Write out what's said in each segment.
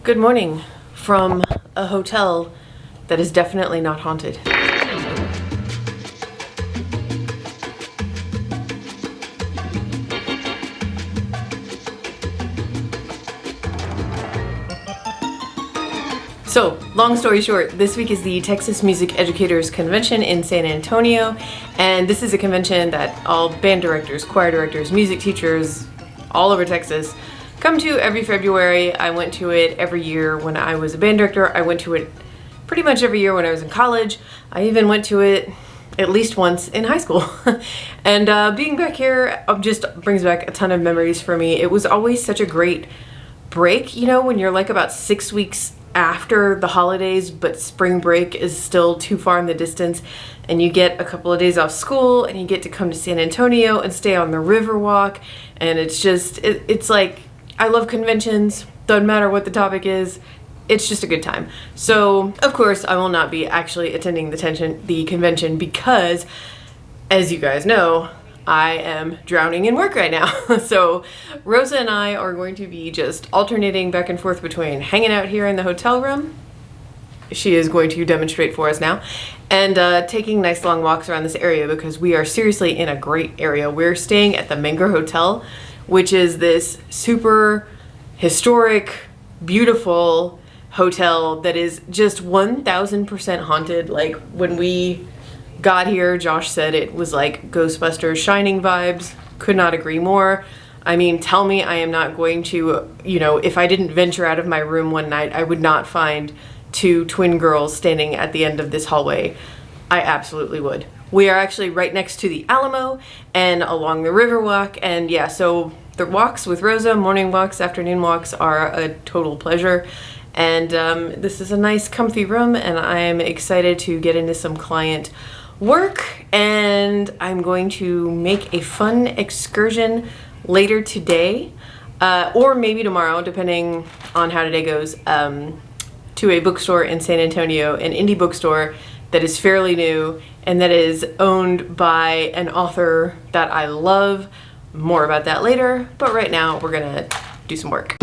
Good morning from a hotel that is definitely not haunted. So, long story short, this week is the Texas Music Educators Convention in San Antonio, and this is a convention that all band directors, choir directors, music teachers all over Texas come to every February. I went to it every year when I was a band director. I went to it pretty much every year when I was in college. I even went to it at least once in high school. And being back here just brings back a ton of memories for me. It was always such a great break, you know, when you're like about 6 weeks after the holidays, but spring break is still too far in the distance, and you get a couple of days off school and you get to come to San Antonio and stay on the Riverwalk. And it's just, it's like, I love conventions, doesn't matter what the topic is, it's just a good time. So, of course, I will not be actually attending the convention because, as you guys know, I am drowning in work right now. So Rosa and I are going to be just alternating back and forth between hanging out here in the hotel room, she is going to demonstrate for us now, and taking nice long walks around this area because we are seriously in a great area. We're staying at the Menger Hotel, which is this super historic, beautiful hotel that is just 1000% haunted. Like, when we got here, Josh said it was like Ghostbusters Shining vibes. Could not agree more. I mean, tell me I am not going to, you know, if I didn't venture out of my room one night, I would not find two twin girls standing at the end of this hallway. I absolutely would. We are actually right next to the Alamo and along the Riverwalk, and yeah, so the walks with Rosa, morning walks, afternoon walks, are a total pleasure. And this is a nice comfy room, and I am excited to get into some client work, and I'm going to make a fun excursion later today, or maybe tomorrow, depending on how today goes, to a bookstore in San Antonio, an indie bookstore that is fairly new and that is owned by an author that I love. More about that later, but right now we're gonna do some work.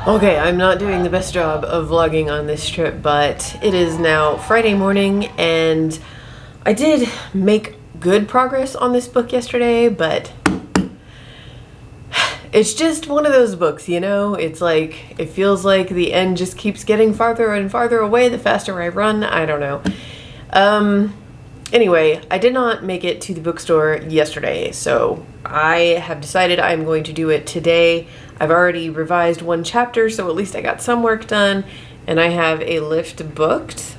Okay, I'm not doing the best job of vlogging on this trip, but it is now Friday morning, and I did make good progress on this book yesterday, but it's just one of those books, you know? It's like, it feels like the end just keeps getting farther and farther away the faster I run. I don't know. Anyway, I did not make it to the bookstore yesterday, so I have decided I'm going to do it today. I've already revised one chapter, so at least I got some work done, and I have a lift booked.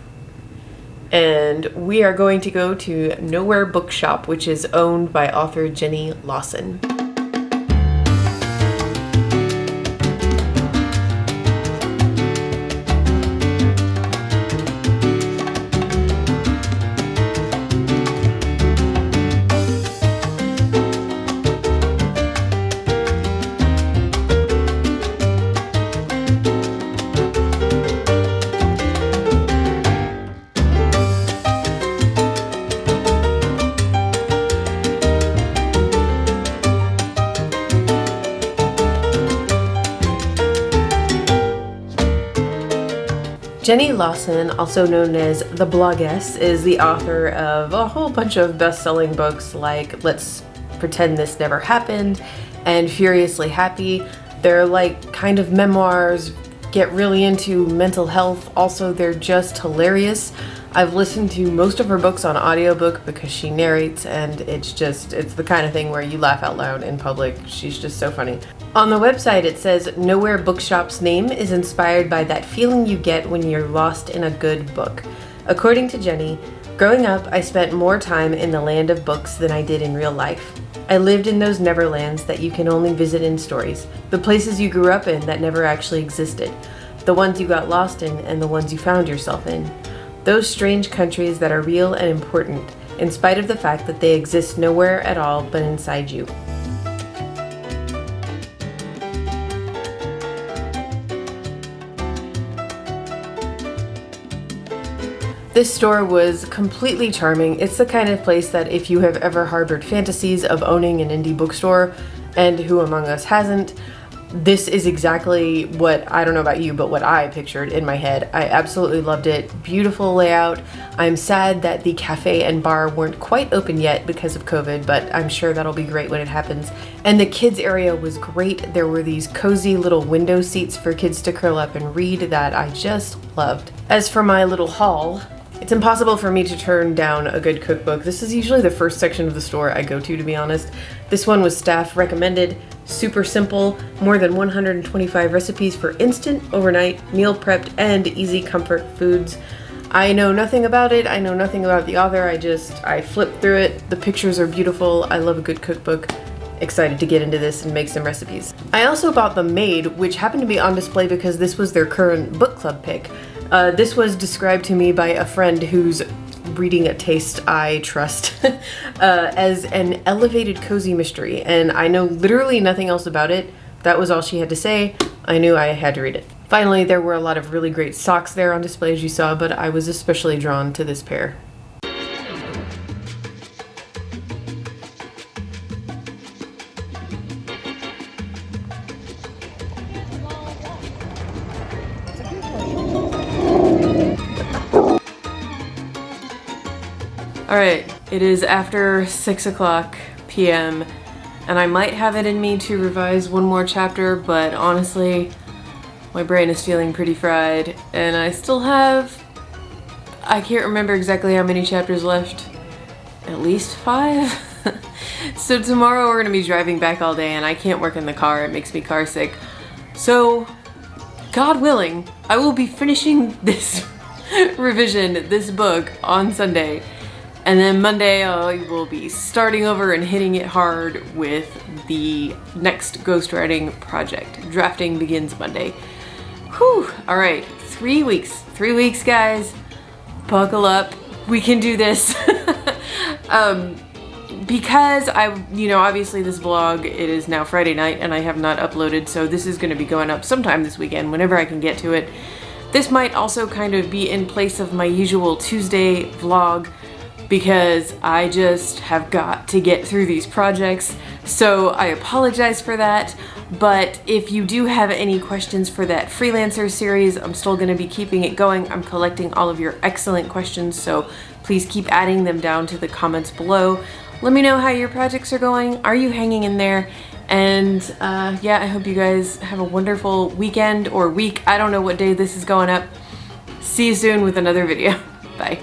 And we are going to go to Nowhere Bookshop, which is owned by author Jenny Lawson. Jenny Lawson, also known as the Bloggess, is the author of a whole bunch of best-selling books like Let's Pretend This Never Happened and Furiously Happy. They're like kind of memoirs, get really into mental health. Also, they're just hilarious. I've listened to most of her books on audiobook because she narrates, and it's the kind of thing where you laugh out loud in public. She's just so funny. On the website it says, Nowhere Bookshop's name is inspired by that feeling you get when you're lost in a good book. According to Jenny, growing up I spent more time in the land of books than I did in real life. I lived in those neverlands that you can only visit in stories, the places you grew up in that never actually existed, the ones you got lost in and the ones you found yourself in. Those strange countries that are real and important, in spite of the fact that they exist nowhere at all but inside you. This store was completely charming. It's the kind of place that if you have ever harbored fantasies of owning an indie bookstore, and who among us hasn't, this is exactly what, I don't know about you, but what I pictured in my head. I absolutely loved it. Beautiful layout. I'm sad that the cafe and bar weren't quite open yet because of COVID, but I'm sure that'll be great when it happens. And the kids area was great. There were these cozy little window seats for kids to curl up and read that I just loved. As for my little haul, it's impossible for me to turn down a good cookbook. This is usually the first section of the store I go to be honest. This one was staff recommended, super simple, more than 125 recipes for instant, overnight, meal prepped, and easy comfort foods. I know nothing about it, I know nothing about the author, I flipped through it. The pictures are beautiful, I love a good cookbook. Excited to get into this and make some recipes. I also bought The Maid, which happened to be on display because this was their current book club pick. This was described to me by a friend whose reading taste I trust as an elevated cozy mystery, and I know literally nothing else about it. That was all she had to say. I knew I had to read it. Finally, there were a lot of really great socks there on display as you saw, but I was especially drawn to this pair. Alright, it is after 6:00 p.m. and I might have it in me to revise one more chapter, but honestly, my brain is feeling pretty fried, and I still have, I can't remember exactly how many chapters left, at least 5? So tomorrow we're gonna be driving back all day and I can't work in the car, it makes me car sick. So, God willing, I will be finishing this revision, this book, on Sunday. And then Monday I will be starting over and hitting it hard with the next ghostwriting project. Drafting begins Monday. Whew, alright, 3 weeks. 3 weeks, guys. Buckle up. We can do this. Because obviously this vlog, it is now Friday night and I have not uploaded, so this is going to be going up sometime this weekend, whenever I can get to it. This might also kind of be in place of my usual Tuesday vlog, because I just have got to get through these projects, so I apologize for that. But if you do have any questions for that freelancer series, I'm still going to be keeping it going. I'm collecting all of your excellent questions, so please keep adding them down to the comments below. Let me know how your projects are going. Are you hanging in there? And yeah, I hope you guys have a wonderful weekend or week. I don't know what day this is going up. See you soon with another video. Bye.